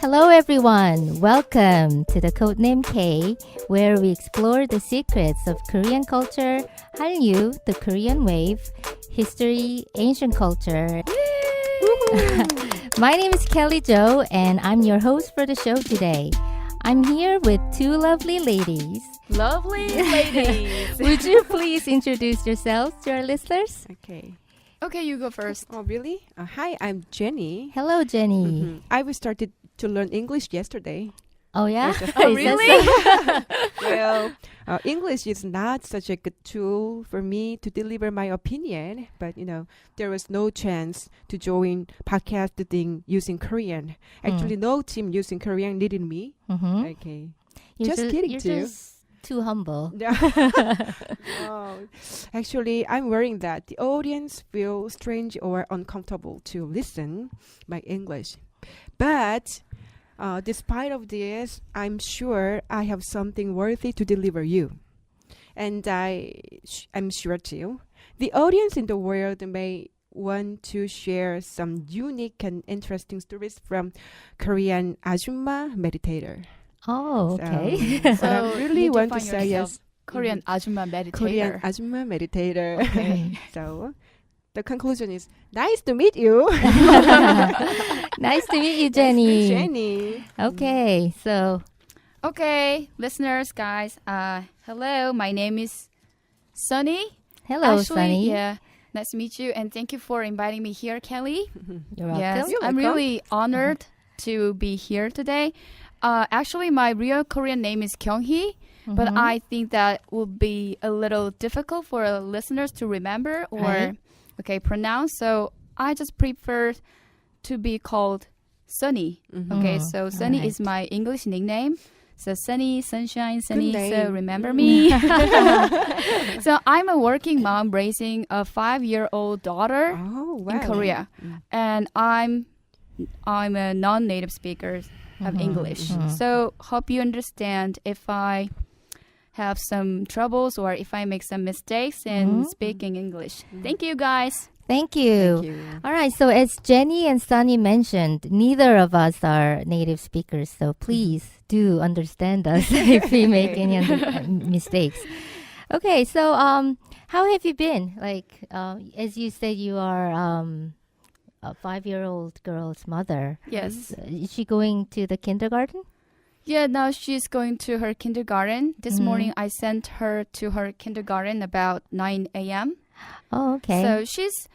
Hello everyone! Welcome to the Codename K, where we explore the secrets of Korean culture, Hallyu, the Korean wave, history, ancient culture. My name is Kelly Jo, and I'm your host for the show today. I'm here with two lovely ladies. Lovely ladies. Would you please introduce yourselves to our listeners? Okay, you go first. Oh, really? Hi, I'm Jenny. Hello, Jenny. I started to learn English yesterday. Oh, yeah? Oh, really? Well, English is not such a good tool for me to deliver my opinion, but there was no chance to join podcast thing using Korean. Actually, no team using Korean needed me. Mm-hmm. Okay. You're Just kidding you're too. Just too humble. Oh, actually, I'm worrying that the audience feel strange or uncomfortable to listen my English. But despite of this, I'm sure I have something worthy to deliver you. And I'm sure too, the audience in the world may want to share some unique and interesting stories from Korean Ajumma meditator. Oh, okay. So I really you want to define say yourself yes. Korean Ajumma meditator. Korean Ajumma meditator. Okay. So the conclusion is nice to meet you. Nice to meet you, Jenny. Jenny. Okay, so Okay, listeners, guys. Hello, my name is Sunny. hello, Actually, Sunny. yeah, nice to meet you, and thank you for inviting me here, Kelly. You're welcome. Yes, You're I'm welcome. really honored to be here today. Actually, my real Korean name is Kyunghee, but Mhm. I think that would be a little difficult for listeners to remember or Right. pronounce. So I just prefer to be called Sunny. Okay, Mhm. so Sunny Alright. is my English nickname. So Sunny, Sunshine, Sunny. Good So name. remember me. So I'm a working mom raising a 5-year-old daughter Oh, wow. in Korea, and I'm a non-native speaker of Mhm. English. Mhm. So hope you understand if I have some troubles or if I make some mistakes in speaking English. Thank you, guys. Thank you. Thank you. All right, so as Jenny and Sunny mentioned, neither of us are native speakers, so please do understand us if we make any mistakes. Okay, so how have you been? Like, as you said, you are a 5-year-old girl's mother. Yes. Is she going to the kindergarten? Yeah, now she's going to her kindergarten. This morning I sent her to her kindergarten about 9 a.m. Oh, okay. So she's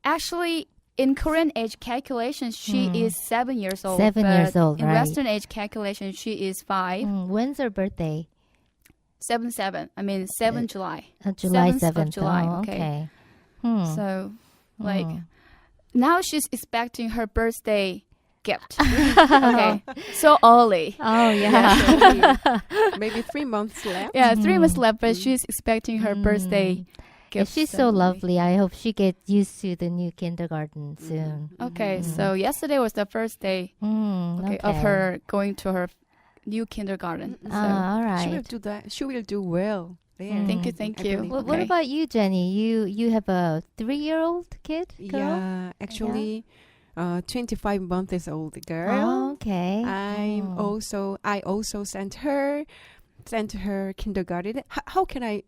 actually in Korean age calculation, she is 7 years old. 7 years but old, in right. Western age calculation, she is 5. When's her birthday? 7/7. I mean 7 July. July 7th of 7th. July, Oh, okay. okay. Hmm. So like now she's expecting her birthday gift. Okay. So early. Oh, yeah. Maybe 3 months left. Yeah, 3 months left, but she's expecting her birthday Yeah, gift. she's so early. lovely. I hope she gets used to the new kindergarten soon. Okay, so yesterday was the first day Okay. of her going to her new kindergarten. So All She will right. do that. She will do well there. thank you, thank I you. believe. What Okay. about you, Jenny? You have a 3-year-old kid? Girl? Yeah, actually, 25 months old girl. Oh, okay. I also sent her kindergarten. How can I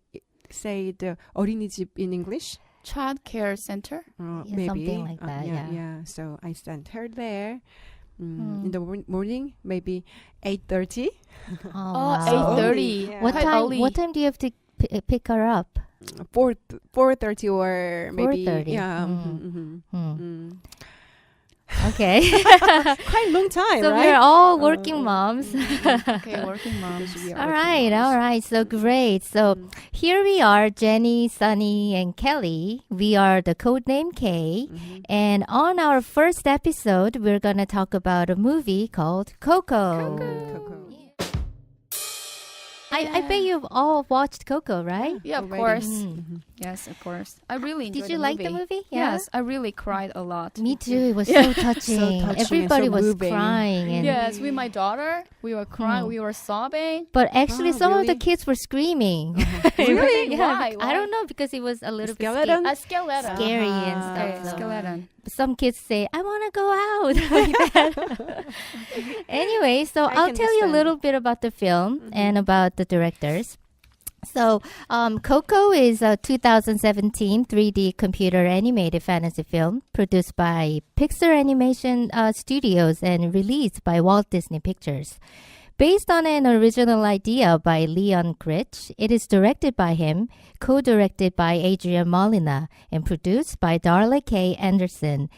say the 어린이집 in English? Child care center. Yeah, Maybe something like that, yeah. So I sent her there. In the morning, maybe 8:30. Oh, Oh, wow. 8:30. Yeah. What Quite time? early. What time do you have to pick her up? 4:30 or maybe 4:30. yeah. Okay. Quite long time, So right? we're all working moms. Okay, working moms. All right. So great. So here we are, Jenny, Sunny, and Kelly. We are the Codename K. And on our first episode, we're going to talk about a movie called COCO. Coco. I bet you've all watched Coco, right? Yeah, of Already. course. Mm. Yes, of course. I really enjoyed Did you like the movie? Yeah. Yes, I really cried a lot. Me too. It was so touching. touching and Everybody so was moving. crying. And Yes, with my daughter, we were crying, we were sobbing. But actually, Oh, some of the really? kids were screaming. Really? Yeah, Why? I don't know because it was a little bit Skeleton? A skeleton. scary and Ah. stuff. so- Skeleton. Some kids say, "I want to go out." like that. Anyway, so I I'll can tell you a understand. little bit about the film and about the directors. So, Coco is a 2017 3D computer animated fantasy film produced by Pixar Animation Studios and released by Walt Disney Pictures. Based on an original idea by Leon Critch, it is directed by him, co-directed by Adrian Molina, and produced by Darla K. Anderson.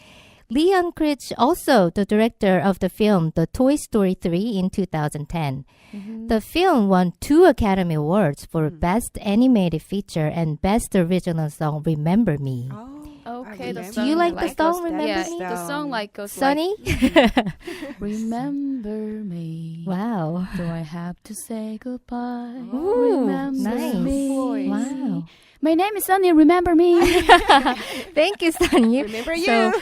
Leon Critch, also the director of the film The Toy Story 3 in 2010. The film won 2 Academy Awards for Best Animated Feature and Best Original Song Remember Me. Oh, Okay, I the remember. Do you like the goes song that- Remember yeah, Me? the song like goes Sunny? like Remember me. Wow. Do I have to say goodbye? Ooh, Remember nice. me. Wow. My name is Sunny. Remember me. Thank you, Sunny. Remember So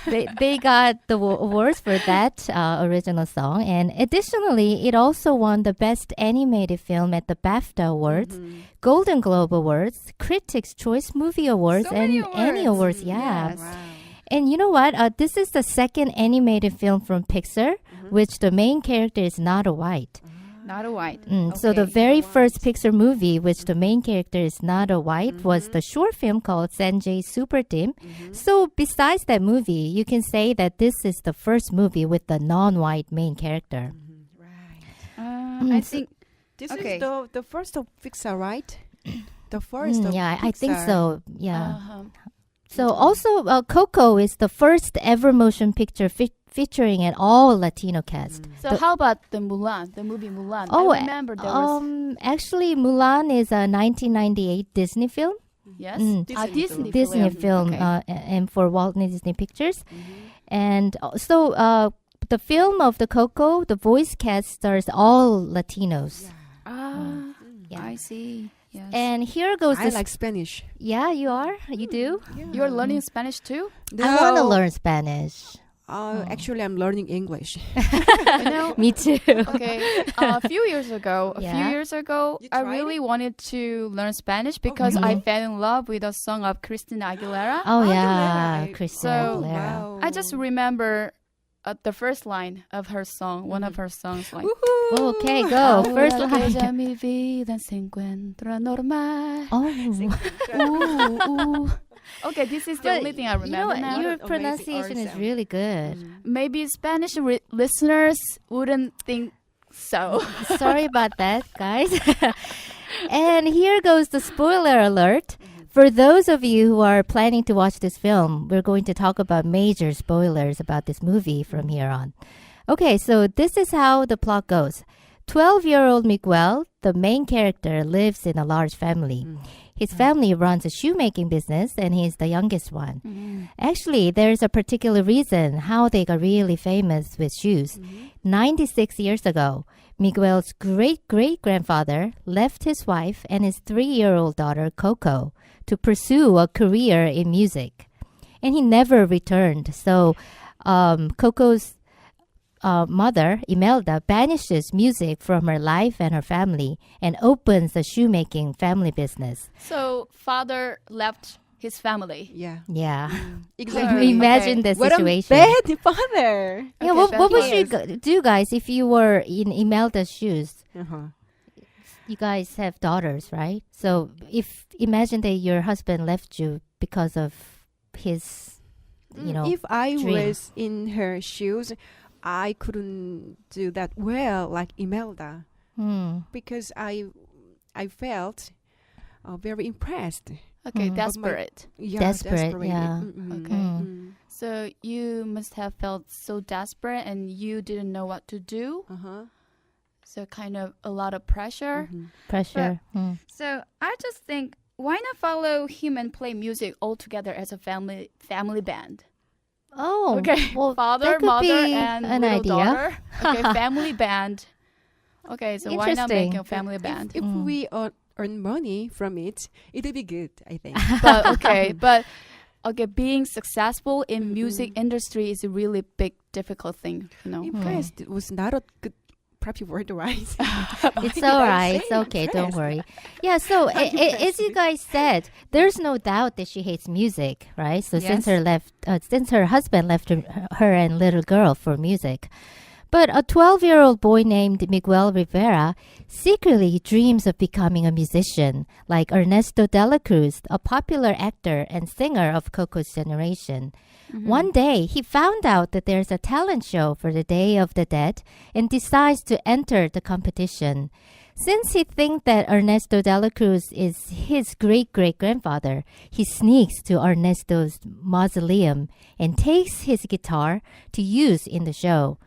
you. they got the awards for that original song. And additionally, it also won the Best Animated Film at the BAFTA Awards, Golden Globe Awards, Critics' Choice Movie Awards, So and many Annie awards. Awards. Yeah. Yes. Wow. And you know what? This is the second animated film from Pixar, which the main character is not a white. Not a white. So the Okay. very first Pixar movie, which the main character is not a white, was the short film called Sanjay's Super Team. So besides that movie, you can say that this is the first movie with the non-white main character. Right. I think This Okay. is the first of Pixar, right? The first of Yeah, I think Pixar. so. Yeah. uh-huh. So also, Coco is the first ever motion picture featuring an all Latino cast. So how about the Mulan, the movie Mulan? Oh, I remember there was actually, Mulan is a 1998 Disney film. yes, Disney Disney, film, Okay. and for Walt Disney Pictures. And so the film of the Coco, the voice cast stars all Latinos. Yeah. I see. Yes. And here goes I the like Spanish. yeah, you are? You do? You're learning Spanish too? I want to learn Spanish. Actually, I'm learning English. You know, Me too. okay. A few years ago, Yeah. You I tried really wanted to learn Spanish because I fell in love with a song of Christina Aguilera. Oh, Aguilera, yeah, right? Christina So, Aguilera. I just remember the first line of her song, one of her songs, like. Okay, go. First Ahora que ya line. mi vida se encuentra normal. Oh, Okay, this is the But only thing I you know remember what? now. Your Amazing pronunciation is RSM. really good. Maybe Spanish listeners wouldn't think so. Sorry about that, guys. And here goes the spoiler alert. For those of you who are planning to watch this film, we're going to talk about major spoilers about this movie from here on. Okay, so this is how the plot goes. 12-year-old Miguel, the main character, lives in a large family. His family runs a shoemaking business, and he's the youngest one. Actually, there's a particular reason how they got really famous with shoes. 96 years ago, Miguel's great-great-grandfather left his wife and his 3-year-old daughter, Coco, to pursue a career in music. And he never returned. So Coco's mother, Imelda, banishes music from her life and her family and opens a shoemaking family business. So father left his family. Yeah. Yeah. Exactly. Imagine Okay. the What a situation. bad father. Yeah, Okay, what would bad you news. do, guys, if you were in Imelda's shoes? Uh-huh. You guys have daughters, right? So imagine that your husband left you because of his, If I dream. was in her shoes, I couldn't do that well like Imelda because I felt very impressed. Okay, Mm. desperate. Yeah, Desperate, desperate. yeah. Okay. So you must have felt so desperate and you didn't know what to do. Uh-huh. So kind of a lot of pressure. pressure. So I just think, why not follow him and play music all together as a family band? Oh, Okay, well, father, that could mother, be and an little idea. daughter. Okay, family band. Okay, so why not make Interesting. a family band? If we earn money from it, it'll be good, I think. But okay, being successful in music industry is a really big, difficult thing, you know. Impressed. It was not a good proper word, right? It's all right. It's okay. Don't worry. Yeah. So as you guys said, there's no doubt that she hates music, right? So Yes. since her husband left her and little girl for music, but a 12-year-old boy named Miguel Rivera secretly dreams of becoming a musician, like Ernesto de la Cruz, a popular actor and singer of Coco's generation. One day, he found out that there's a talent show for the Day of the Dead and decides to enter the competition. Since he thinks that Ernesto de la Cruz is his great-great-grandfather, he sneaks to Ernesto's mausoleum and takes his guitar to use in the show.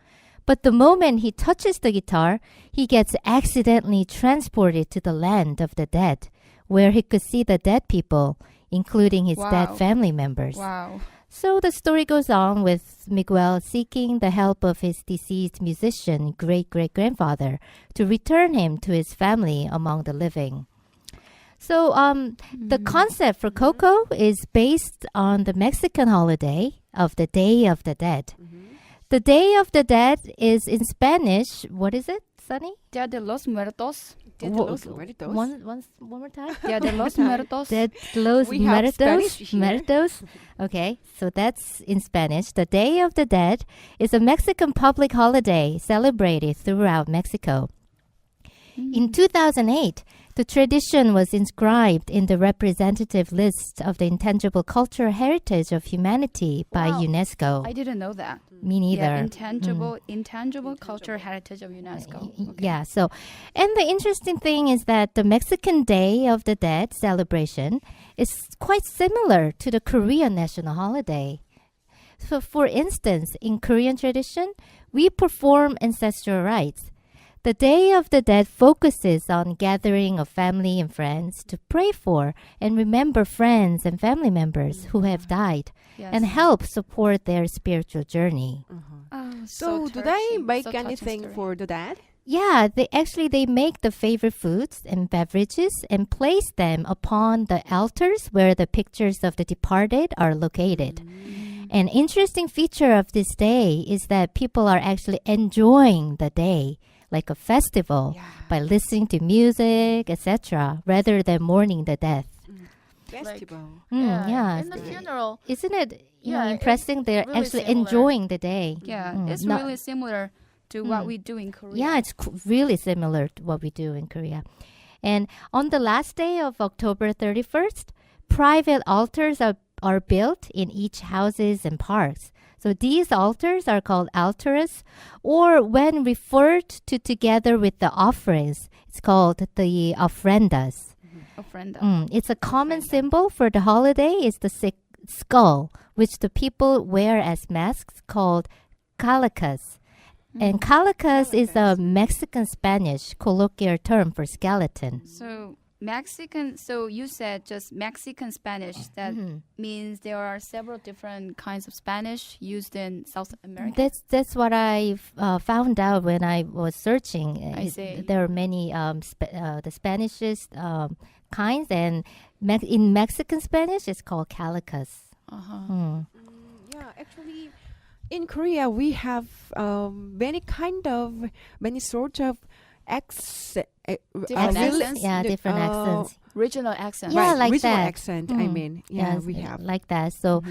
But the moment he touches the guitar, he gets accidentally transported to the land of the dead, where he could see the dead people, including his dead Wow. family members. Wow. So the story goes on with Miguel seeking the help of his deceased musician great-great-grandfather to return him to his family among the living. So the concept for Coco is based on the Mexican holiday of the Day of the Dead. The Day of the Dead is in Spanish. What is it, Sunny? Dia de los Muertos. Dia de los Muertos. One more time. Dia de los Muertos. Dead los We have Muertos. Spanish here. Muertos. Okay, so that's in Spanish. The Day of the Dead is a Mexican public holiday celebrated throughout Mexico. In 2008, the tradition was inscribed in the representative list of the intangible cultural heritage of humanity by Wow. UNESCO. I didn't know that. Me neither. Yeah, intangible cultural heritage of UNESCO. Okay. Yeah, so, and the interesting thing is that the Mexican Day of the Dead celebration is quite similar to the Korean national holiday. So, for instance, in Korean tradition, we perform ancestral rites. The Day of the Dead focuses on gathering of family and friends to pray for and remember friends and family members who have died Yes. and help support their spiritual journey. Oh, So, do touching, they make so touching anything story. for the dead? Yeah, they make the favorite foods and beverages and place them upon the altars where the pictures of the departed are located. An interesting feature of this day is that people are actually enjoying the day like a festival by listening to music, etc., rather than mourning the death. Festival. Yeah. In the funeral. Isn't it Yeah, impressing? They're really actually similar. enjoying the day. Yeah, Mm. it's Not- really similar to what we do in Korea. Yeah, it's really similar to what we do in Korea. And on the last day of October 31st, private altars are built in each houses and parks. So these altars are called altares, or when referred to together with the offerings, it's called the ofrendas. Ofrenda. It's a common symbol for the holiday is the skull, which the people wear as masks called calicas. And calicas is a Mexican Spanish colloquial term for skeleton. So Mexican. So you said just Mexican Spanish. That means there are several different kinds of Spanish used in South America. That's what I found out when I was searching. I see. There are many the Spanishest kinds, and in Mexican Spanish, it's called calicas. Yeah, actually, in Korea we have many sorts of Different accents? Yeah, different accents. Regional accent. Yeah, like regional that. accent. I mean, Yes, we have. like that. So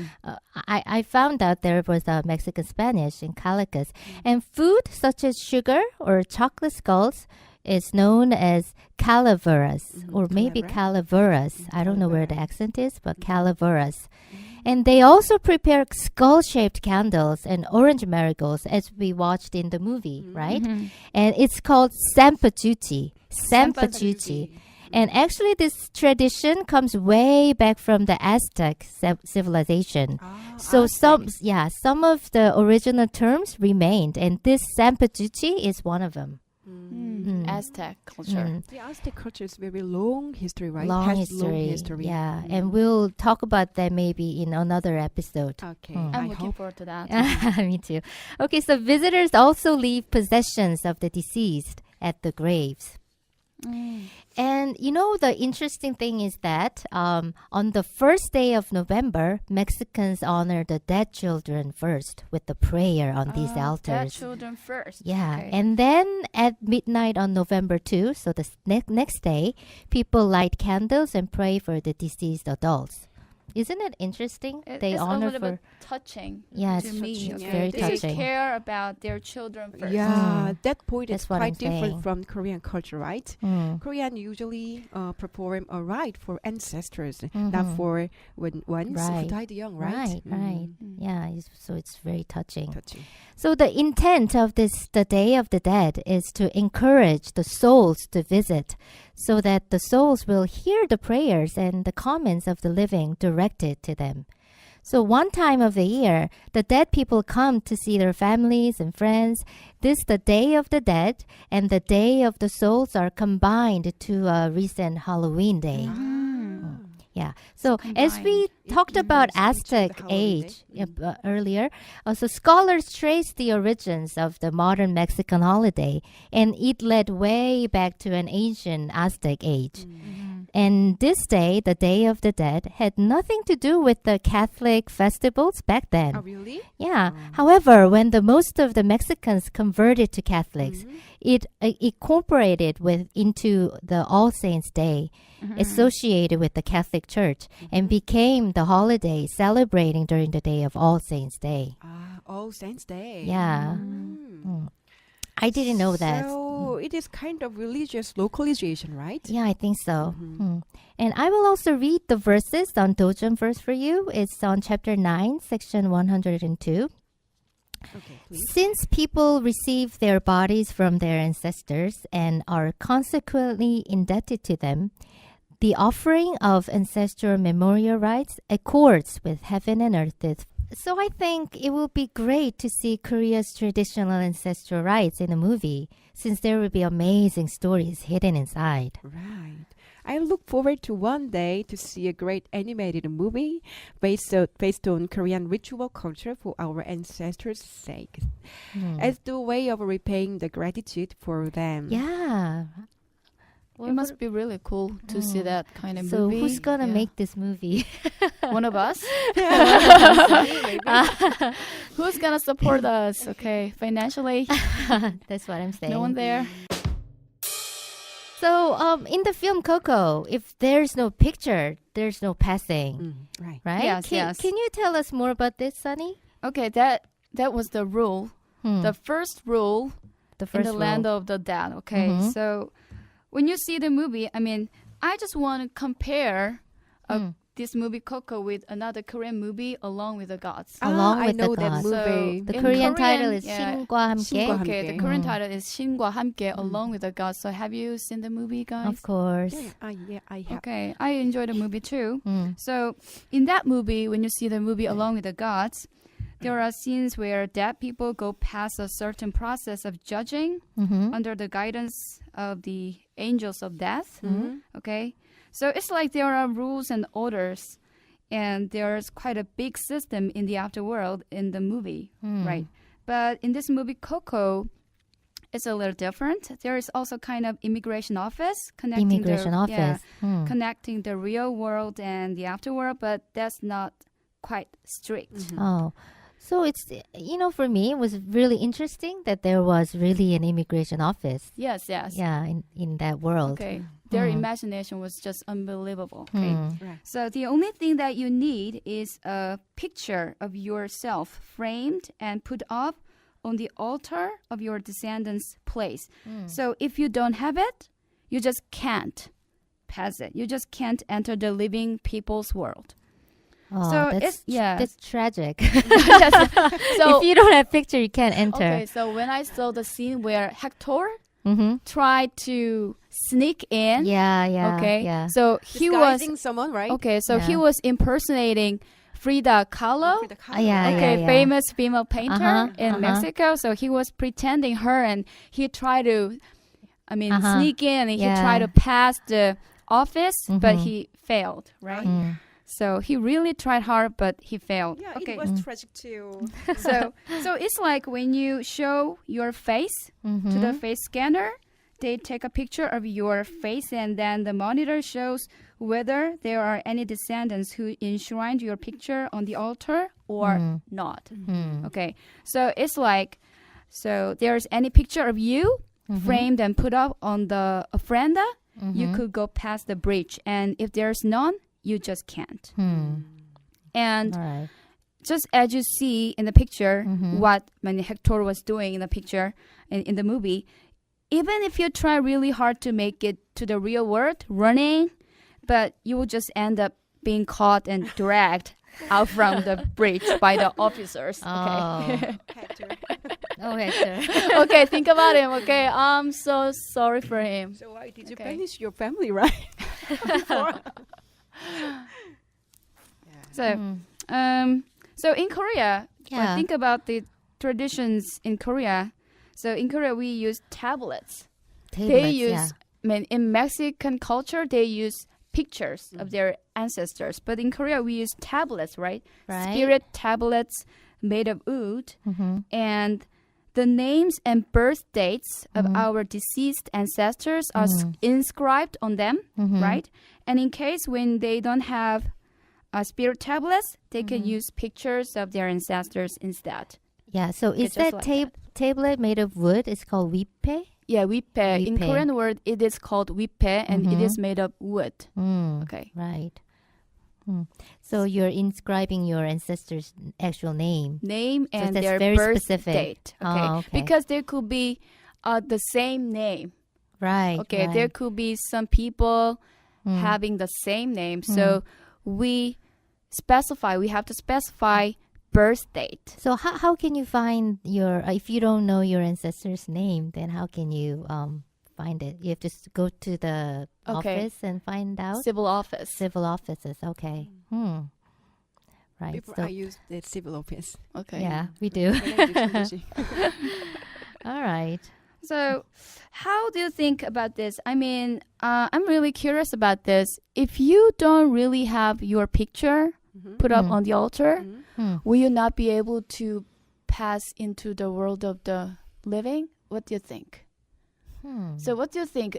I found out there was a Mexican Spanish in calicas. And food such as sugar or chocolate skulls is known as calaveras or maybe calaveras. I don't know where the accent is, but calaveras. And they also prepare skull-shaped candles and orange marigolds as we watched in the movie, right? And it's called sampachuchi. Sampachuchi. And actually, this tradition comes way back from the Aztec civilization. So some of the original terms remained, and this sampachuchi is one of them. Aztec culture. The Aztec culture is very long history, right? Long Has history. long history. Yeah, and we'll talk about that maybe in another episode. Okay. I'm I looking hope. forward to that. Me too. Okay, so visitors also leave possessions of the deceased, at the graves. And you know, the interesting thing is that on the first day of November, Mexicans honor the dead children first with the prayer on these Dead altars. children first. Yeah, Okay. and then at midnight on November 2, so the next day, people light candles and pray for the deceased adults. Isn't it interesting? They It's honor a little for bit touching yeah, to it's me. touching. It's Okay? very They touching. care about their children first. Yeah, that point That's is what I'm quite different saying. from Korean culture, right? Mm. Korean usually perform a rite for ancestors, Mhm. not for ones who Right. died young, right? Right. Yeah, so it's very touching. Touching. So the intent of the Day of the Dead is to encourage the souls to visit so that the souls will hear the prayers and the comments of the living directed to them. So one time of the year, the dead people come to see their families and friends. This, the Day of the Dead and the Day of the Souls are combined to a recent Halloween day. Yeah. So as we It talked about immerses into the Aztec Halloween age day. earlier, so scholars trace the origins of the modern Mexican holiday, and it led way back to an ancient Aztec age. And this day, the Day of the Dead, had nothing to do with the Catholic festivals back then. Oh, really? Yeah. However, when the most of the Mexicans converted to Catholics, it incorporated into the All Saints Day, associated with the Catholic Church, and became the holiday celebrating during the day of All Saints Day. All Saints Day. Yeah. Mm. I didn't know that. So it is kind of religious localization, right? Yeah, I think so. And I will also read the verses on Dojang verse for you. It's on chapter 9, section 102. Okay, please. Since people receive their bodies from their ancestors and are consequently indebted to them, the offering of ancestral memorial rites accords with heaven and earth. So I think it will be great to see Korea's traditional ancestral rites in a movie, since there will be amazing stories hidden inside. Right. I look forward to one day to see a great animated movie based on Korean ritual culture for our ancestors' sake, as the way of repaying the gratitude for them. Yeah. It must be really cool to see that kind of So movie. who's gonna Yeah. make this movie? One of us? Maybe. Who's gonna support us? Okay, financially, That's what I'm saying. no one there. So, in the film Coco, if there's no picture, there's no passing, Right. right? Yes, can, yes. Can you tell us more about this, Sunny? Okay, that was the rule. The first rule the in first the rule. land of the dead. Okay, Mhm. so when you see the movie, I mean, I just want to compare this movie Coco with another Korean movie, Along with the Gods. Along I with the know that gods. movie. The In Korean Korean, title is yeah. 신과 함께. 신과 Okay, the 함께. Korean title is 신과 함께, Along with the Gods. So have you seen the movie, guys? Of course. Yeah, I have. Okay, I enjoyed the movie too. Mm. So in that movie, when you see the movie Along with the Gods, there are scenes where dead people go past a certain process of judging Mm-hmm. under the guidance of the angels of death. Mhm. Okay, so it's like there are rules and orders, and there's quite a big system in the afterworld in the movie, right? But in this movie Coco, it's a little different. There is also kind of immigration office connecting Immigration the, office. yeah, connecting the real world and the afterworld, but that's not quite strict. Oh. So it's, for me, it was really interesting that there was really an immigration office. Yes, yes. Yeah, in that world. Okay. Their imagination was just unbelievable. Okay. Right. So the only thing that you need is a picture of yourself framed and put up on the altar of your descendants' place. So if you don't have it, you just can't pass it. You just can't enter the living people's world. Oh, So that's, yeah. that's tragic. So if you don't have picture, you can't enter. okay, so when I saw the scene where Hector Mm-hmm. tried to sneak in, Yeah. okay, Yeah. so he was Disguising someone, right? okay, so he Yeah. was impersonating Frida Kahlo. For the color. yeah. Okay, famous female painter Uh-huh, in uh-huh. Mexico. So he was pretending her, and he tried to, Uh-huh. sneak in, and Yeah. he tried to pass the office, but Mhm. he failed, right? Mm. So he really tried hard, but he failed. Yeah, okay, it was tragic too. so it's like when you show your face Mm-hmm. to the face scanner, they take a picture of your face, and then the monitor shows whether there are any descendants who enshrined your picture on the altar or not. Okay, so it's like, so there's any picture of you framed and put up on the ofrenda, you could go past the bridge, and if there's none, you just can't. And Right. just as you see in the picture, what Hector was doing in the picture, in the movie, even if you try really hard to make it to the real world, running, but you will just end up being caught and dragged out from the bridge by the officers. Okay. Hector. Oh, Hector. Okay, think about him. Okay, I'm so sorry for him. So why did you Okay. banish your family, right? Before. So in Korea, Yeah. think about the traditions in Korea. So in Korea, we use tablets. They Tablets, use, in Mexican culture, they use pictures of their ancestors. But in Korea, we use tablets, right? Right. Spirit tablets made of wood. Mm-hmm. And the names and birth dates of our deceased ancestors are inscribed on them, right? And in case when they don't have spirit tablets, they can use pictures of their ancestors instead. Yeah. So is It's just that like tablet made of wood? It's called wipe? Yeah, wipe. In Wipe. Korean word, it is called wipe, and it is made of wood. Okay. Right. So you're inscribing your ancestors' actual name. Name So and that's their very birth specific. date. Okay. Oh, okay. Because there could be the same name. Right. Okay. Right. There could be some people having the same name. So we have to specify birth date. So how can you find your if you don't know your ancestor's name, then how can you find it? You have to go to the Okay. office and find out. Civil office. Civil offices. Okay. Right. Before So I used the civil office. Okay. yeah, we do. When I do English. All right. So, how do you think about this? I mean, I'm really curious about this. If you don't really have your picture put up on the altar, will you not be able to pass into the world of the living? What do you think? So, what do you think?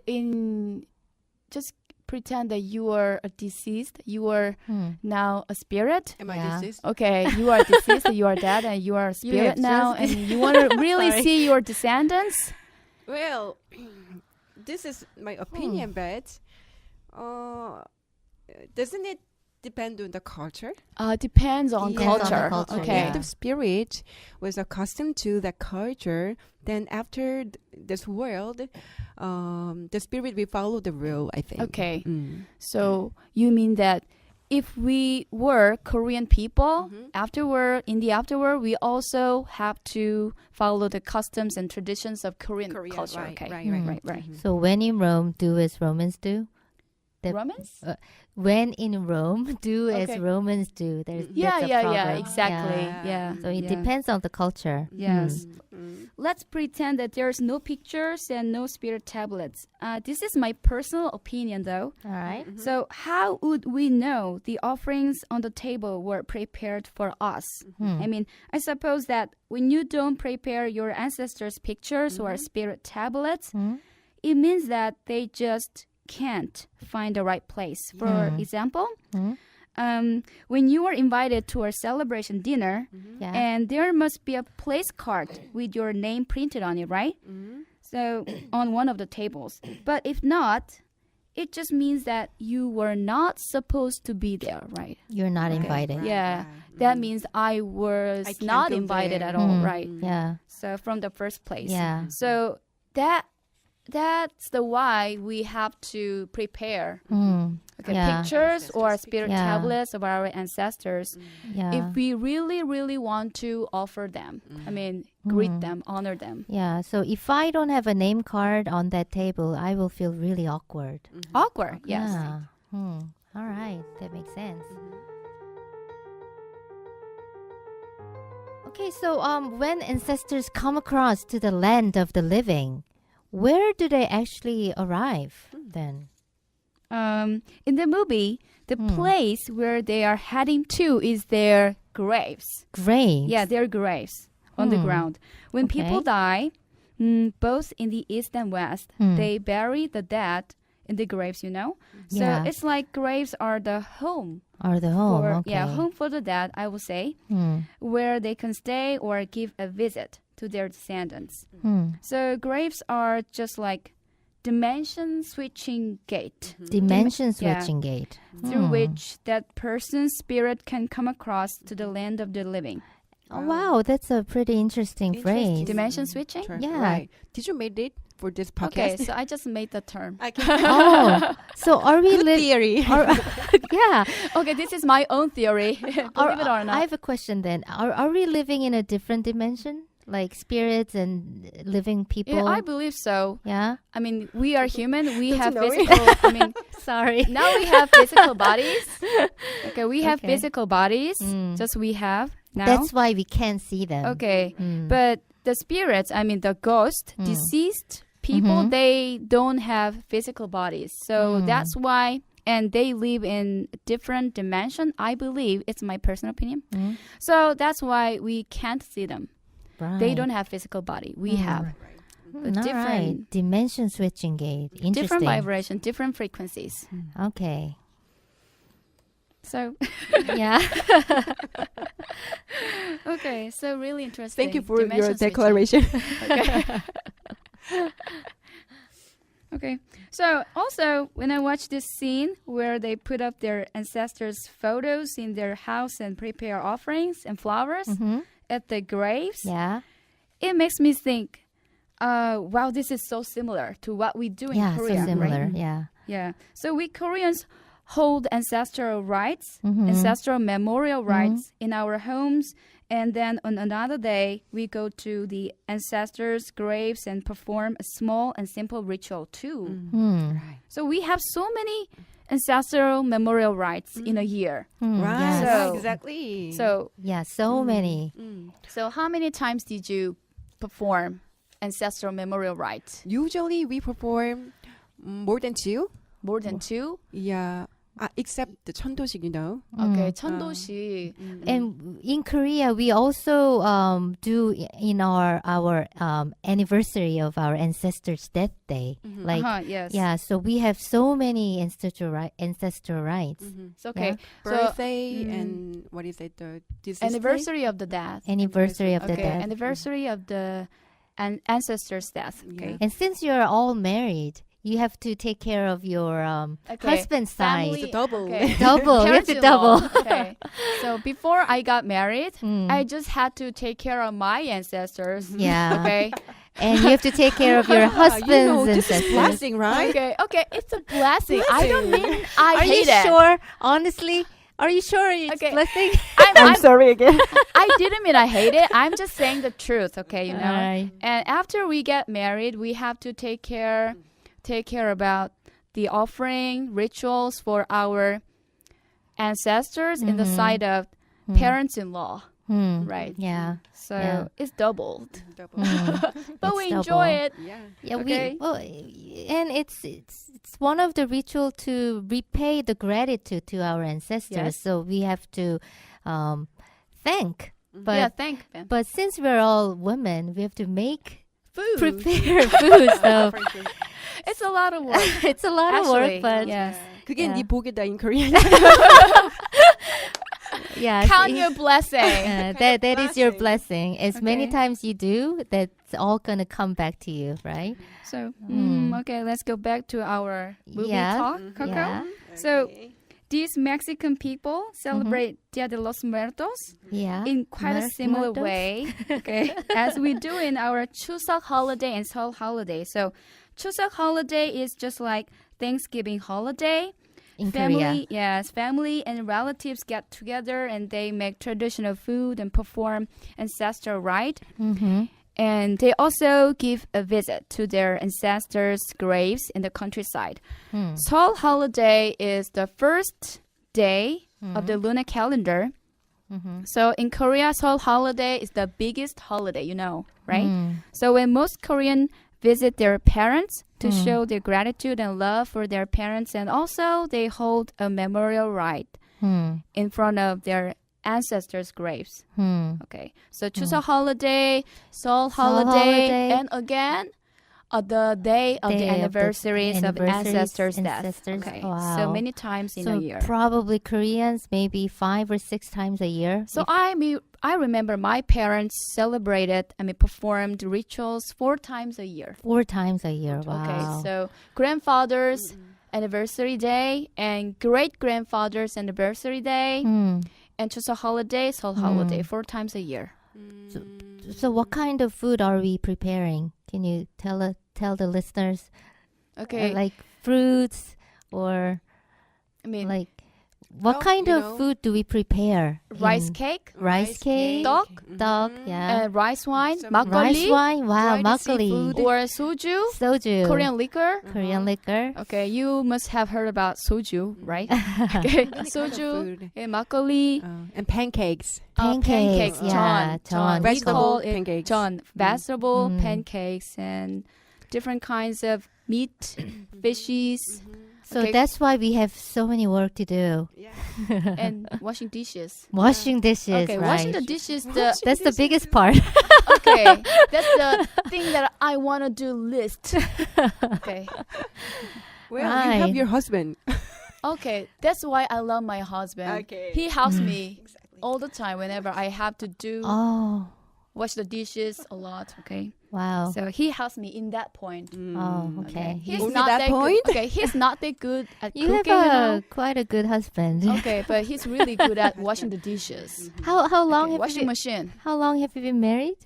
Just pretend that you are a deceased. You are now a spirit. Am Yeah. I deceased? Okay, you are deceased. You are dead, and you are a You spirit have now, just- and you want to really Sorry. see your descendants. Well, this is my opinion, but doesn't it depend on the culture? Depends on Depends on the culture. culture, Okay. yeah. If the spirit was accustomed to that culture, then after this world, the spirit will follow the rule, I think. Okay. Mm. So you mean that if we were Korean people, in the afterward, we also have to follow the customs and traditions of Korean Korea, culture. right, Okay. right. So when in Rome, do as Romans do. The- Romans? When in Rome, do as Okay. Romans do. There's Yeah, that's a yeah, proverb. exactly. Yeah. Yeah. So it yeah. depends on the culture. Yes. Mm. Let's pretend that there's no pictures and no spirit tablets. This is my personal opinion, though. All right. So how would we know the offerings on the table were prepared for us? I mean, I suppose that when you don't prepare your ancestors' pictures or spirit tablets, it means that they just can't find the right place. For example, when you are invited to a celebration dinner, Yeah. and there must be a place card with your name printed on it, right? So on one of the tables. But if not, it just means that you were not supposed to be there, right? You're not invited. Yeah, that means I was I can't not go invited there. at all, right? Yeah. So from the first place. Yeah. So that's the why we have to prepare Yeah. pictures or Ancestors' spirit Yeah. tablets of our ancestors Yeah. if we really, really want to offer them. I mean, greet them, honor them. Yeah. So if I don't have a name card on that table, I will feel really awkward. Awkward, yes. Yeah. All right. That makes sense. Okay, so when ancestors come across to the land of the living, where do they actually arrive then? In the movie, the place where they are heading to is their graves. Graves. Yeah, their graves on the ground. When Okay. people die, both in the East and West, they bury the dead in the graves, you know? So Yeah. it's like graves are the home. Or the home, for, okay. Yeah, home for the dead, I would say, where they can stay or give a visit to their descendants. So graves are just like dimension switching gate. Dimension Yeah. switching gate. Through which that person's spirit can come across to the land of the living. Oh, wow, that's a pretty interesting phrase. Dimension switching? Yeah. Right. Did you make it for this podcast? Okay, so I just made the term. Oh, so are we Good theory. yeah. Okay, this is my own theory. Believe it or not. I have a question then. Are we living in a different dimension? Like spirits and living people? Yeah, I believe so. Yeah? I mean, we are human. We Don't have you know it? physical. I mean, Sorry. now we have physical bodies. Okay, we have Okay. physical bodies. Mm. Just we have now. That's why we can't see them. Okay, Mm. but the spirits, I mean, the ghost, deceased people, they don't have physical bodies. So that's why, and they live in different dimension. I believe it's my personal opinion. So that's why we can't see them. Right. They don't have physical body. We have a All different, right. Dimension switching gate. Interesting. different vibration, different frequencies. Okay. So Yeah. okay, so really interesting. Thank you for your Dimension switching. declaration. Okay. Okay. So also, when I watch this scene where they put up their ancestors' photos in their house and prepare offerings and flowers at the graves, Yeah. it makes me think, wow, this is so similar to what we do in Yeah, Korea. so similar. Right? Yeah. Yeah. So we Koreans hold ancestral rites, ancestral memorial rites in our homes. And then on another day, we go to the ancestors' graves and perform a small and simple ritual too. Right. So we have so many ancestral memorial rites in a year. Right. Yes. So- exactly. So, Yeah, so many. so how many times did you perform ancestral memorial rites? Usually we perform more than 2. More than 2? Yeah. Except the 천도식, you know. Okay, 천도시. And in Korea, we also do in our anniversary of our ancestors' death day. Like, Yes. yeah, so we have so many ancestral rites. It's okay. So, Birthday and what is it? The disease anniversary of the death. Anniversary of the Okay, death. anniversary of the ancestors' death. Okay. And since you're all married, you have to take care of your Okay. husband's side. Family- It's a double. Okay. Double. You have to Parents-in-law. double. Okay. So before I got married, Mm. I just had to take care of my ancestors. Yeah. Okay. And you have to take care of your husband's you know, this is ancestors. blessing, right? Okay. Okay. It's a blessing. I don't mean I Are you hate it. sure? Honestly? Are you sure it's Okay. blessing? I'm sorry again. I didn't mean I hate it. I'm just saying the truth. Okay. You know. Alright. And after we get married, we have to take care about the offering rituals for our ancestors in the side of parents-in-law, right? Yeah. So Yeah. it's doubled, Double. but It's we double. enjoy it. Yeah. Yeah, Okay. and it's one of the ritual to repay the gratitude to our ancestors. Yes. So we have to thank. But Yeah, thank them. but since we're all women, we have to make Food. prepare food. So It's a lot of work. it's a lot Actually, of work, but yes. 그게 Yeah. 네 복이다 in Korean. yeah, Count your blessing. that is your blessing. As many Okay. times you do, that's all gonna come back to you, right? So, okay, let's go back to our movie Yeah. talk, Coco. Yeah. So, these Mexican people celebrate Dia de los Muertos Yeah. in quite a similar Muertos. way, okay, as we do in our Chuseok holiday and Seoul holiday. So, Chuseok holiday is just like Thanksgiving holiday. In Family, Korea. yes, family and relatives get together and they make traditional food and perform ancestral rite. Mm-hmm. And they also give a visit to their ancestors' graves in the countryside. Seoul holiday is the first day of the lunar calendar. So in Korea, Seoul holiday is the biggest holiday, you know, right? So when most Korean visit their parents to show their gratitude and love for their parents, and also they hold a memorial rite in front of their ancestors' graves. Okay, so Chuseok holiday, Seoul Seoul holiday, and again the day of the Day of the anniversaries of ancestors' death. ancestors. Okay, Wow. so many times in a year. Probably Koreans maybe 5 or 6 times a year. So I remember my parents performed rituals 4 times a year. 4 times a year. Wow. Okay, so grandfather's anniversary day and great grandfather's anniversary day and Chuseok holiday, Seoul holiday, 4 times a year. So what kind of food are we preparing? Can you tell the listeners? Okay, Like fruits or like what kind of food do we prepare? rice in cake, rice cake, 떡, 떡, yeah. and rice wine, Some rice 막걸리, wine, wow, dried makgeolli, seafood. or soju, soju, Korean liquor. Korean liquor. Okay, you must have heard about soju, right? Okay, soju, and 막걸리, And pancakes. Pancakes, yeah, John. We Vegetable call it pancakes. John. Vegetable Mm. pancakes and different kinds of meat, fishes, So Okay. that's why we have so many work to do. Yeah. and washing dishes. Washing dishes, Okay, right? washing the dishes. The That's the biggest part. okay, that's the thing that I want to do list. Okay, Well, you Right. have your husband. okay, that's why I love my husband. Okay. He helps me Exactly. all the time whenever I have to do Oh, wash the dishes a lot. Okay, wow. so he helps me in that point. Oh, okay. He's Only not that that point? good. Okay, he's not that good at You cooking. have quite a good husband. Okay, but he's really good at washing the dishes. How long have Okay, washing you machine. How long have you been married?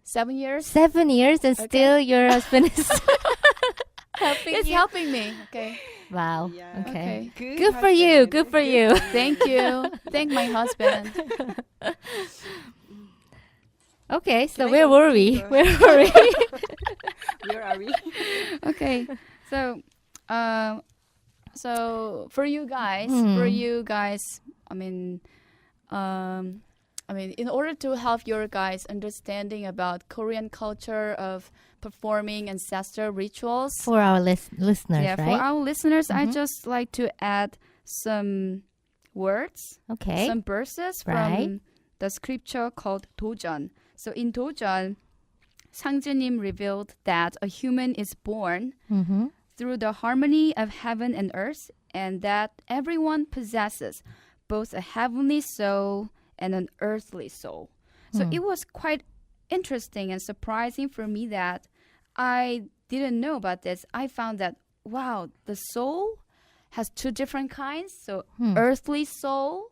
7 years. 7 years, and Okay. still your husband is helping It's you. helping me. Okay. Wow. Yeah. Okay. Okay. Good for you. Good for you. Thank you. Thank my husband. Okay, so Can I where go were we? to- Where were we? Where are we? Okay. So, for you guys, in order to help your guys understanding about Korean culture of performing ancestral rituals, For our listeners, yeah, for right? our listeners, I Mhm. just like to add some words, Okay. some verses Right. from the scripture called 도전. So in 도전, 상제님 revealed that a human is born Mm-hmm. through the harmony of heaven and earth, and that everyone possesses both a heavenly soul and an earthly soul. So it was quite interesting and surprising for me that I didn't know about this. I found that, wow, the soul has 2 different kinds. So earthly soul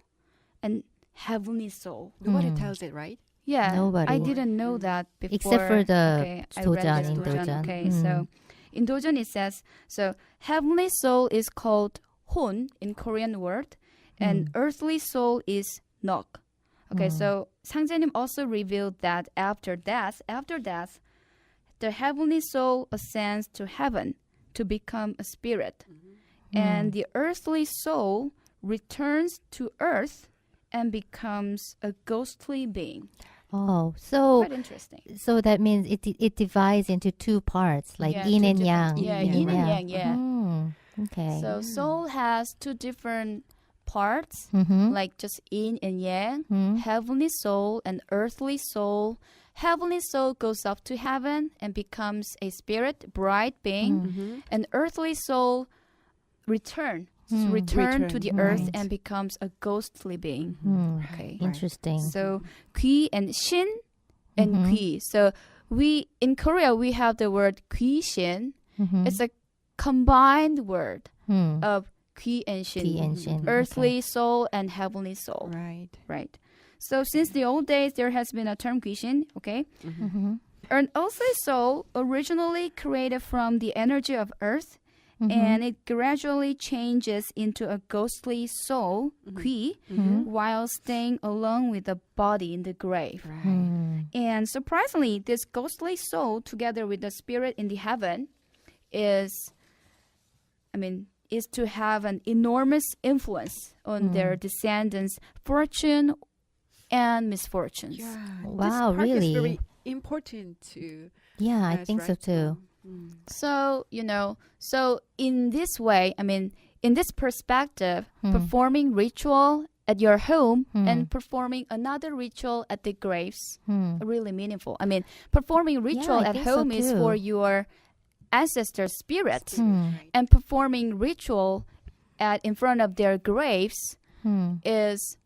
and heavenly soul. Nobody tells it, right? Yeah, Nobody. I didn't know that before. Except for the I read 도전, this in 도전. 도전. Okay, so in 도전 it says, so heavenly soul is called 혼 in Korean word, and earthly soul is 넉. Okay, so 상제님 also revealed that after death, the heavenly soul ascends to heaven to become a spirit, and the earthly soul returns to earth and becomes a ghostly being. Oh, so Quite interesting. that means it divides into 2 parts, like Yeah, yin 2 and yang. Yeah, yin and yang, yeah. Okay. So soul has 2 different parts, Mm-hmm. like just yin and yang, Mm-hmm. heavenly soul and earthly soul. Heavenly soul goes up to heaven and becomes a spirit, bright being, and earthly soul return to the earth Right. and becomes a ghostly being. Okay. Interesting. So 귀 and 신 and 귀. So we in Korea we have the word 귀신. It's a combined word of 귀 and 신. 귀 and 신. Earthly soul and heavenly soul. Right. Right. So since the old days there has been a term 귀신, okay? An earthly soul originally created from the energy of earth, and it gradually changes into a ghostly soul, 귀, while staying alone with the body in the grave. Right. And surprisingly, this ghostly soul, together with the spirit in the heaven, is to have an enormous influence on their descendants' fortune and misfortunes. Yeah. Wow, this part really? is very important to Yeah, I us, think so right? too. So, so in this way, in this perspective, performing ritual at your home Hmm. and performing another ritual at the graves Hmm. really meaningful. I mean, performing ritual I at think so home is too. for your ancestor spirit, Hmm. and performing ritual in front of their graves Hmm. is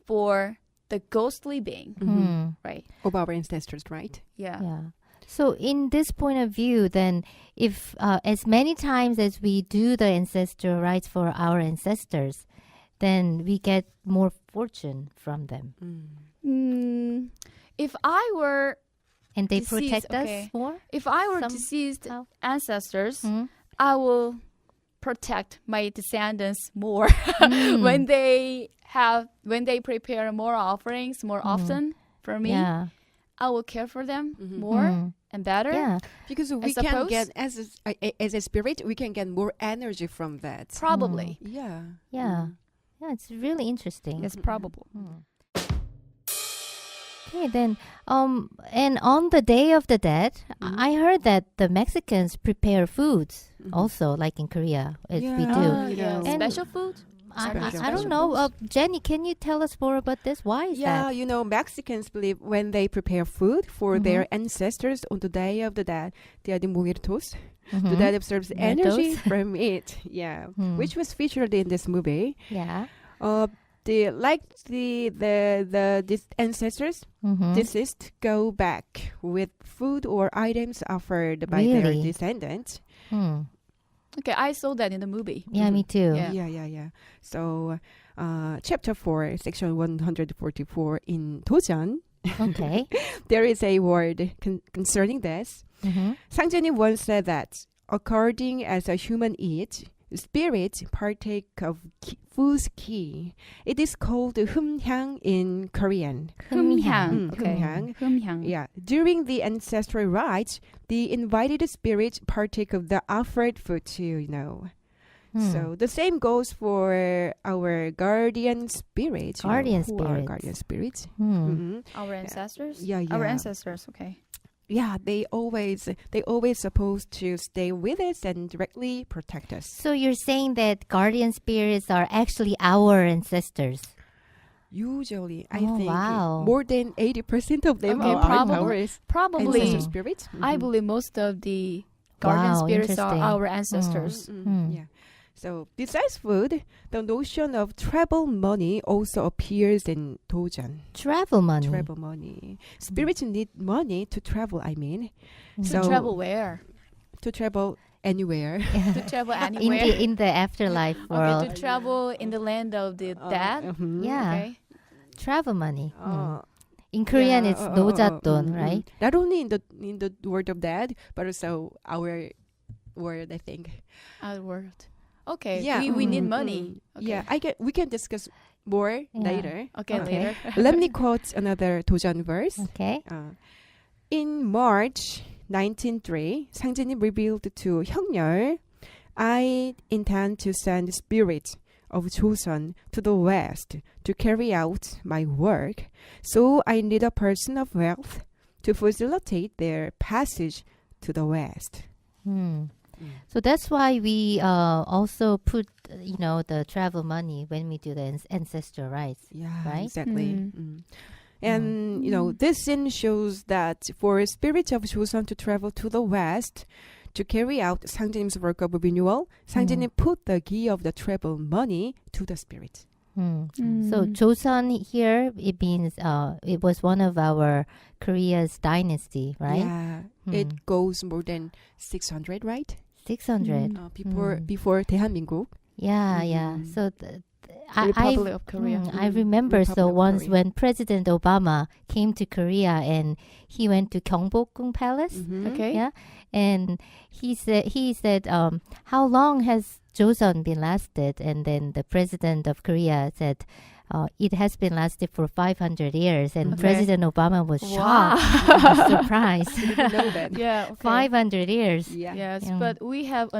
for the ghostly being, Hmm. right? Of our ancestors, right? Yeah. Yeah. So in this point of view, then, if as many times as we do the ancestral rites for our ancestors, then we get more fortune from them, If I were and they Deceased, protect okay. us more. deceased Somehow. ancestors, Hmm? I will protect my descendants more Mm. when they prepare more offerings more often for me. Yeah. I will care for them Mhm. more Mm. and better. Yeah. Because we suppose- can get as a spirit, we can get more energy from that. Probably. Yeah. Yeah. Yeah. It's really interesting. It's probable. Mm. Okay, then, and on the Day of the Dead, Mhm. I heard that the Mexicans prepare foods Mhm. also, like in Korea, as we Yeah. do. You know. And- Special food? I don't know. Jenny, can you tell us more about this? Why is Yeah, that? you know, Mexicans believe when they prepare food for their ancestors on the Day of the Dead, Dia de Muertos, the Mhm. dead absorbs Muertos. energy from it. Yeah, Hmm. which was featured in this movie. Yeah. The ancestors Mhm. deceased go back with food or items offered by their Really? descendants. Hmm. Okay, I saw that in the movie. Yeah, me too. Yeah. Yeah. So, chapter 4, section 144 in 도전, Okay. there is a word concerning this. Mhm. 상제님 once said that according as a human eats, spirits partake of food's ki. It is called humhyang in Korean. humhyang. Okay. humhyang. humhyang. Yeah. During the ancestral rites, the invited spirits partake of the offered food too, you know. Hmm. So the same goes for our guardian spirits. Guardian who are spirits. guardian spirits. Hmm. Mhm. Our ancestors? Yeah, Our yeah. ancestors, okay. Yeah, they always supposed to stay with us and directly protect us. So you're saying that guardian spirits are actually our ancestors? Usually, I Oh, think wow. more than 80% of them Okay, are probably. our Probably, ancestor spirits. I Mhm. believe most of the guardian Wow, spirits are interesting. our ancestors. Yeah. So besides food, the notion of travel money also appears in 도전. Travel money. Travel money. Spirits need money to travel, I mean. Mm. To So travel where? to travel anywhere. To travel in anywhere? the in the afterlife world. Okay, to travel in the land of the dead? Mhm. Yeah. Okay. Travel money. Uh, In Korean, yeah, it's 노잣돈, right? Not only in the word of dead, but also our word, I think. Our world. Okay. Yeah. We need mhm, money. mhm. Okay. Yeah, we can discuss more Yeah. later. Okay, Okay. later. Let me quote another 도전 verse. Okay. In March 1903, 상제님 revealed to 형렬, I intend to send spirits of Joseon to the west to carry out my work. So I need a person of wealth to facilitate their passage to the west. Hmm. So that's why we also put, the travel money when we do the ancestral rites. Yeah, Right? exactly. Mm. And, this scene shows that for spirits of Joseon to travel to the west to carry out 상제님's work of renewal, 상제님 put the key of the travel money to the spirit. Hmm. So Joseon here, it means it was one of our Korea's dynasty, right? Yeah, it goes more than 600, right? 600. Before 대한민국. Yeah, yeah. Mhm. So Republic of Korea. I remember. Republic So of once Korea. when President Obama came to Korea and he went to Gyeongbokgung Palace, Mhm. Okay. yeah, and he said, how long has Joseon been lasted? And then the president of Korea said, it has been lasted for 500 years. And Okay. President Obama was Wow. shocked, surprised. Didn't know that. Yeah. Okay. 500 years. Yeah. Yes, Yeah. but we have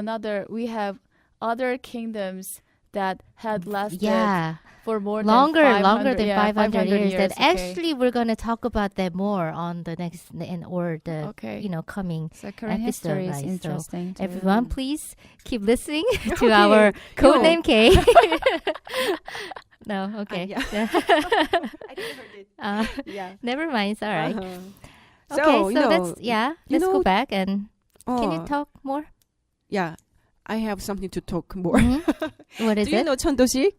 other kingdoms that had lasted Yeah. for more Longer than 500, than yeah, 500 years. That okay. actually we're going to talk about that more on the next or the Okay. coming. So Korean episode, history is right? So interesting. too. Everyone, please keep listening to Okay. our Yo. codename K. No, okay. yeah. Yeah. I didn't heard it. Yeah. Never mind. It's all right. Uh-huh. Okay, so you know, that's let's go back and can you oh, talk more? Yeah, I have something to talk more. Mhm. What is Do you it? know 천도식?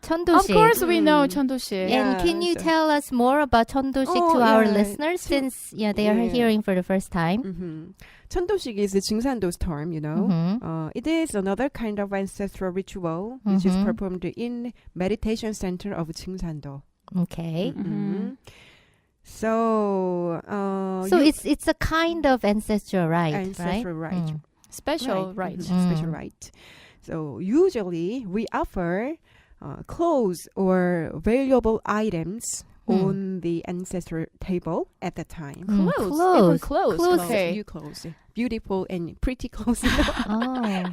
천도식. Of course, we know Mm. 천도식. Yeah. And can you so- tell us more about 천도식 Oh, to our yeah. listeners since they are Yeah. hearing for the first time? Mm-hmm. 천도식 is a 증산도's term, you know. Mhm. It is another kind of ancestral ritual which is Mhm. performed in meditation center of 증산도. Okay. Mm-hmm. So, So it's a kind of ancestral rite, ancestral right? rite. Mm. Special right. Special Mm. rite. So usually we offer clothes or valuable items on the ancestral table at the time. Mm. Clothes. Even Clothes. clothes. Clothes. Okay. New clothes, beautiful and pretty clothes. Oh.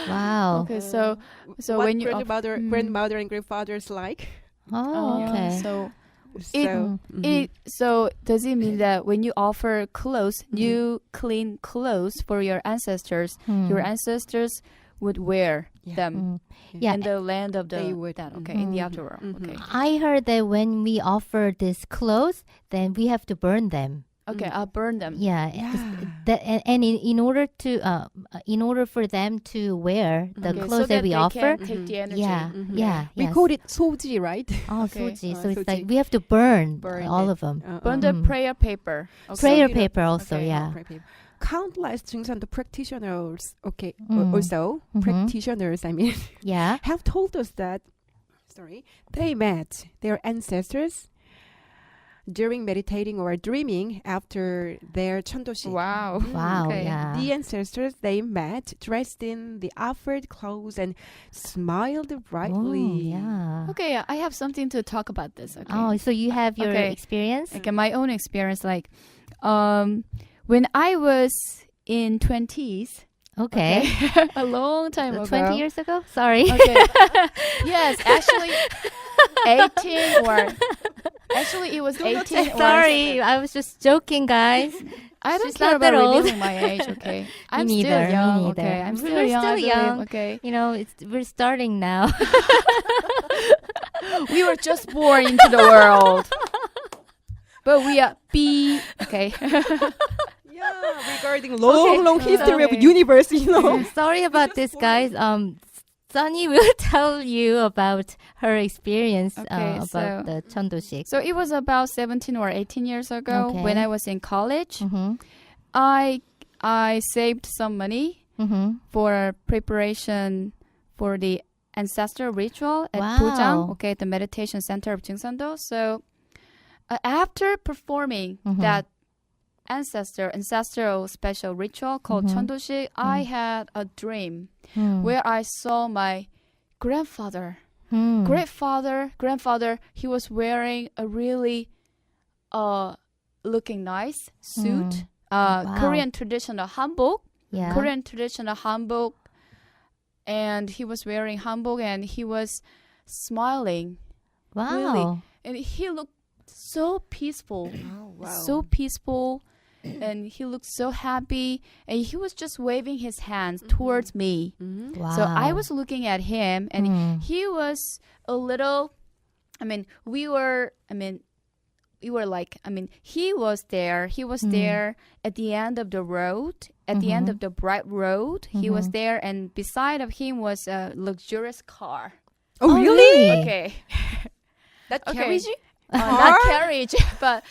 Wow. Okay, so what when you grandmother and grandfathers like. Oh, okay. So So, so does it mean that when you offer clothes, Mhm. new clean clothes for your ancestors, Mm. your ancestors would wear Yeah. them Mm. Yeah. in the land of the They would. that, okay, in the Mhm. afterworld. Mhm. Okay. I heard that when we offer these clothes, then we have to burn them. Okay, I'll burn them. Yeah. Yeah. And in order to in order for them to wear the Okay, clothes so that we they offer, can take the energy. yeah, Mhm. yeah, We yes. call it 소지, right? Oh, Okay. soji. Oh, So it's soji. like we have to burn, Burn all it. of them. Burn the Mhm. prayer paper. Okay. Prayer you know- paper also, okay. yeah. Countless 증산도 practitioners, Mm. also Mhm. practitioners, I mean, Yeah. have told us that, they met their ancestors during meditating or dreaming after their 천도식. Wow. Wow. Okay. Yeah. The ancestors they met dressed in the offered clothes and smiled brightly. Oh, yeah. Okay, I have something to talk about this. Okay. Oh, so you have your Okay. experience? Okay, my own experience, like, when I was in 20s, Okay. a long time ago. 20 years ago? Sorry. Okay. Yes, actually, 18 or actually it was 18 or Sorry, I was just joking, guys. I don't She's care not that about old. revealing my age. Okay, I'm neither, still me young. neither. Okay, I'm still We're young. still I believe, young. Okay, You know, we're starting now. we were just born into the world, but we are B. Okay. Yeah, regarding long history Okay. of universe, you know. Sorry about this, guys. Sunny will tell you about her experience Okay, about so- the 천도식. So it was about 17 or 18 years ago Okay. when I was in college. Mm-hmm. I saved some money Mm-hmm. for preparation for the ancestral ritual at Wow. Dojang, okay, the meditation center of Jingsan-do. So after performing Mhm. that ancestral special ritual called Mhm. 천도식, I had a dream Mm. where I saw my grandfather. Mm. Grandfather, he was wearing a really looking nice suit. Wow. Korean traditional hanbok. Yeah. Korean traditional hanbok, and he was wearing hanbok and he was smiling, Wow. really. And he looked so peaceful, so peaceful, and he looked so happy, and he was just waving his hands towards me. Mhm. Wow. So I was looking at him, and Mm. he was a little. We were like. He was there. He was Mm. there at the end of the road. At the end Mhm. of the bright road, he was Mhm. there, and beside of him was a luxurious car. Oh, Oh, really? really? Okay, That Okay. carriage? not carriage, but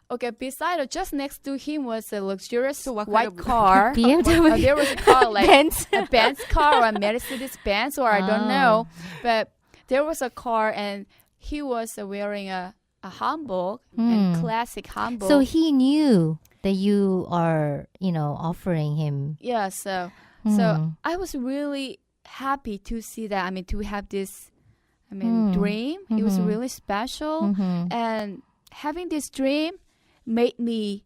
okay. Beside of, just next to him was a luxurious So what kind white of- car. BMW. There was a car like Benz. a Benz car or a Mercedes Benz, or I don't Oh. know, but there was a car, and he was wearing a hanbok, and Hmm. classic hanbok. So he knew that you are, offering him. yeah, so Mm. I was really happy to see that. To have this, dream. It was Mhm. really special, Mhm. and having this dream made me,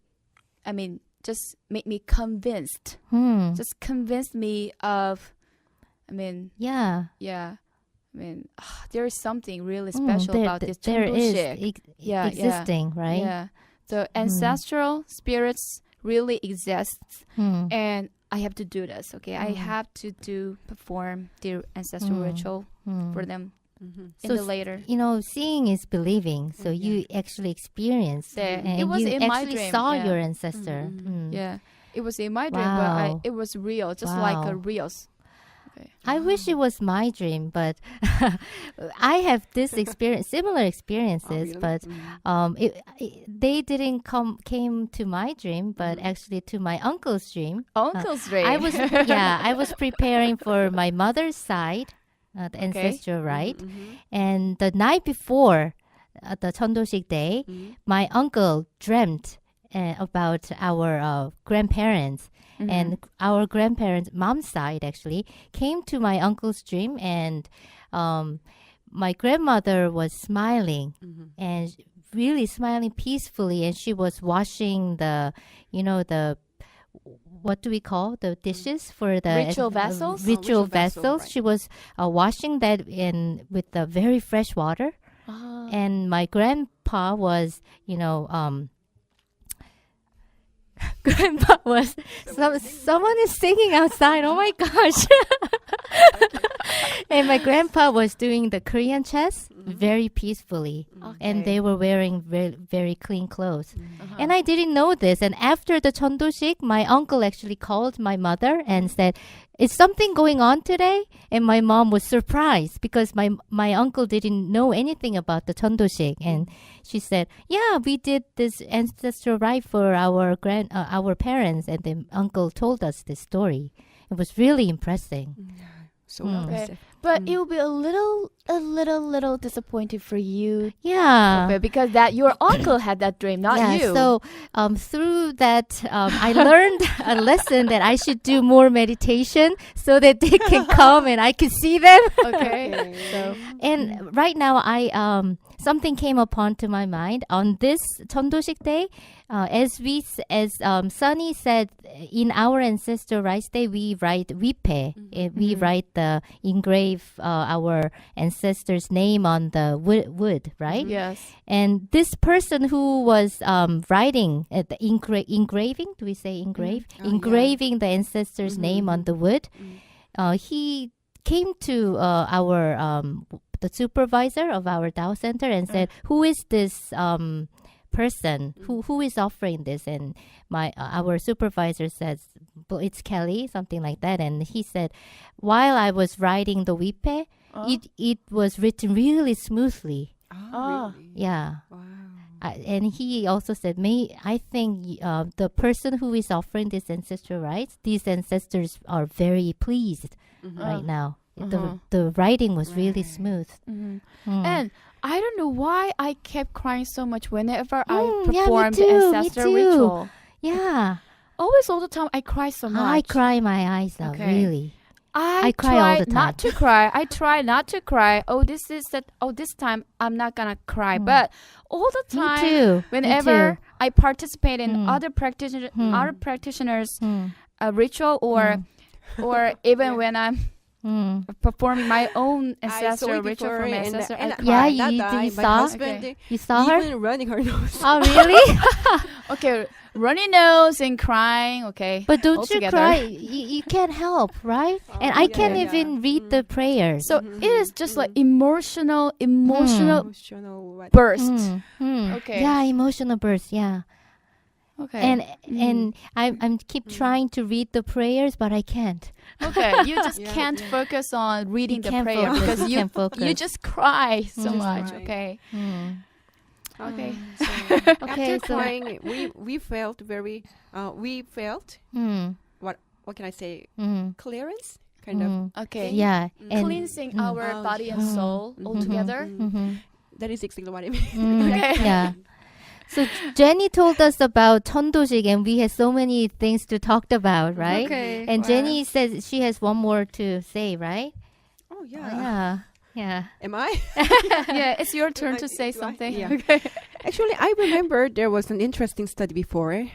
just made me convinced. Hmm. Just convinced me of, Yeah. yeah. There is something really special about this There is 천도식. Yeah, existing, right? Yeah. The ancestral spirits really exist, Hmm. and I have to do this. Okay, I have to perform the ancestral Mm. ritual Hmm. for them. in the later. Seeing is believing. So you actually experienced Yeah. and It was you in my actually dream, saw yeah. your ancestor. Yeah, it was in my dream, Wow. but it was real, just like Wow. a reals. Okay. I wish it was my dream, but I have this experience, similar experiences, really? but they didn't came to my dream, but actually to my uncle's dream. Uncle's dream. I was preparing for my mother's side, the ancestral rite, and the night before the 천도식 day, my uncle dreamt about our grandparents. And our grandparents, mom's side actually, came to my uncle's dream, and my grandmother was smiling and really smiling peacefully, and she was washing the what do we call the dishes for the Ritual vessels? Ritual Ritual vessel, vessels. right. She was washing that with the very fresh water, and my grandpa was Grandpa was someone is singing outside. Oh my gosh. And my grandpa was doing the Korean chess very peacefully. And they were wearing very, very clean clothes. And I didn't know this. And after the 천도식, my uncle actually called my mother and said, "Is something going on today?" And my mom was surprised because my uncle didn't know anything about the 천도식. And she said, "Yeah, we did this ancestral rite for our parents." And the uncle told us this story. It was really impressive. So Okay. impressive. But it will be a little disappointed for you, Yeah. because that your uncle had that dream, not you. So through that, I learned a lesson that I should do more meditation so that they can come and I can see them. Okay. So And right now, something came upon to my mind on this 천도식 day. As Sunny said, in our ancestral rites day, we write wipe. We write engrave our ancestor's name on the wood, right? yes. And this person who was writing the engraving, do we say engrave? Engraving the ancestor's name on the wood. He came to the supervisor of our Dao Center and said, "Who is this person? Who is offering this?" And our supervisor says, "Well, it's Kelly," something like that. And he said, "While I was writing the wipe, it was written really smoothly." Really? Yeah. Wow. And he also said, I think the person who is offering this ancestral rites, these ancestors are very pleased right now. The writing was really smooth. And I don't know why I kept crying so much whenever I Yeah, performed me too, ancestral me too. ritual. Yeah. Always, all the time, I cry so much. I cry my eyes out, Okay. really. I cry all try the time. not to cry. I try not to cry. This time I'm not gonna cry. But all the Me time, too. whenever I participate in other practitioners' ritual or even when I'm performing my own ancestral ritual for my ancestor, I cry. Yeah, you my saw? husband, Okay. You saw her? even running her nose. Oh, really? Okay, runny nose and crying. Okay, But don't you altogether. cry? You can't help, right? And I can't even read the prayers. So it is just like emotional Emotional what? burst. Okay. Yeah, emotional burst. Yeah. Okay. And I'm keep trying to read the prayers, but I can't. Okay, you just can't focus on reading the can't prayer focus. because You can't focus. you just cry so much. cry. Okay. Okay. After crying, we felt very. We felt what can I say? Clearance, kind of. Okay. Yeah. And Cleansing our body and soul altogether. That is exactly what I mean. Okay. Yeah. So Jenny told us about 천도식, and we had so many things to talk about, right? Okay. And Jenny says she has one more to say, right? Oh yeah. Yeah. Yeah. Am I? Yeah, it's your turn to say do I? something. Yeah. Okay. Actually, I remember there was an interesting study before.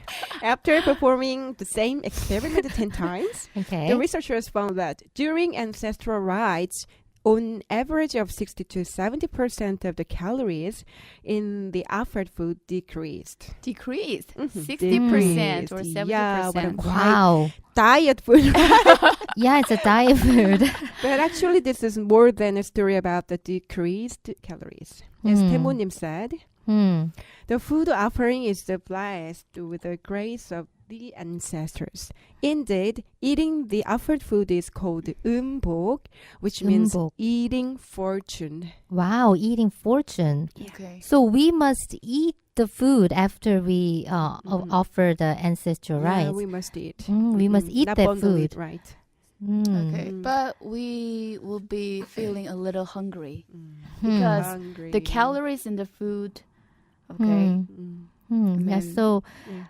After performing the same experiment 10 times, Okay. the researchers found that during ancestral rites, on average of 60 to 70% of the calories in the offered food decreased. Decreased. Mhm. 60% or Decreased. 70%. Yeah, what a Wow. diet food. Yeah, it's a diet food. But actually, this is more than a story about the decreased calories. As Temonim said, the food offering is blessed with the grace of the ancestors. Indeed, eating the offered food is called umbok, which means Umbok. eating fortune. Wow, eating fortune. Okay. So we must eat the food after we offer the ancestral Yeah, rites. we must eat. We must eat Not that bundle food. it, right? Okay. Mm. But we will be feeling a little hungry Hmm. because Hungry. the calories in the food. Okay. Yeah, then- so Yeah.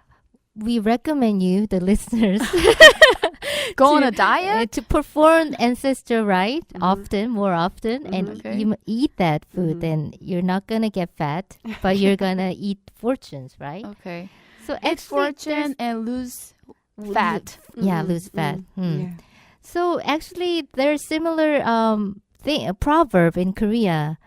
we recommend you, the listeners, Go on a diet? to perform ancestral rite more often, and Okay. you eat that food. Then you're not gonna get fat, but you're gonna eat fortunes, right? Okay. So Eat actually, fortune and lose fat. yeah, lose fat. Yeah. So actually, there's similar a proverb in Korea.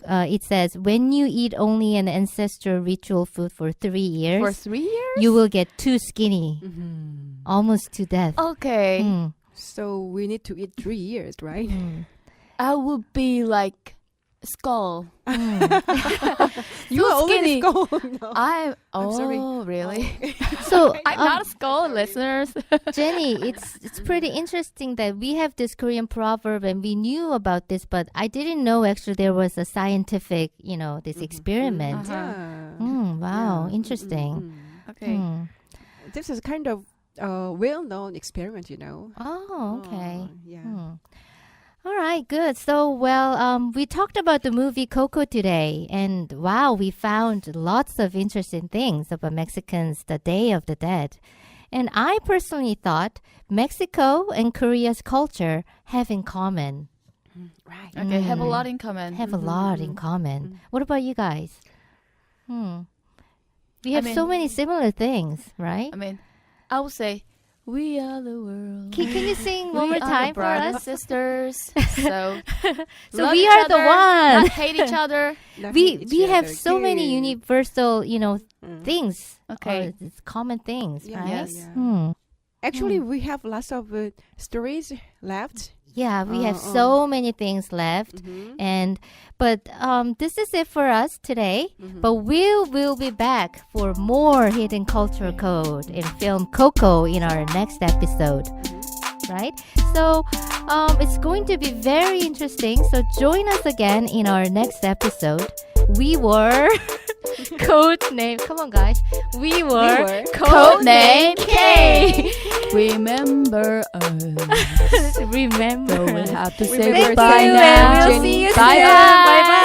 It says, when you eat only an ancestral ritual food for 3 years, For 3 years? you will get too skinny, Mhm. almost to death. Okay. Mm. So we need to eat 3 years, right? I would be like skull. You are already skinny. skull. No. I'm sorry. really? So, I'm not a skull, listeners. Jenny, it's pretty interesting that we have this Korean proverb and we knew about this, but I didn't know actually there was a scientific, this experiment. Yeah. Wow, Yeah. interesting. Okay. This is kind of a well-known experiment, Oh, okay. Yeah. All right, good. So, we talked about the movie COCO today, and wow, we found lots of interesting things about Mexicans, the Day of the Dead. And I personally thought Mexico and Korea's culture have in common. Right. Okay, have a lot in common. Have a lot in common. What about you guys? We have so many similar things, right? I mean, I would say, we are the world. Can you sing one We more are time the for brothers and us? sisters. So, So love we each are the other, one. Not hate each other. We have so many universal, things. Okay. It's common things, Yeah, right? Yes. yeah. Actually, we have lots of stories left. Yeah, we have so many things left, but this is it for us today. But we'll be back for more hidden cultural code in film COCO in our next episode, right? So it's going to be very interesting. So join us again in our next episode. We were code name. Come on, guys. We were Codename K. Remember us. Remember. So we'll have to say Remember goodbye Jenny. now. We'll see you Bye soon. bye. Bye bye.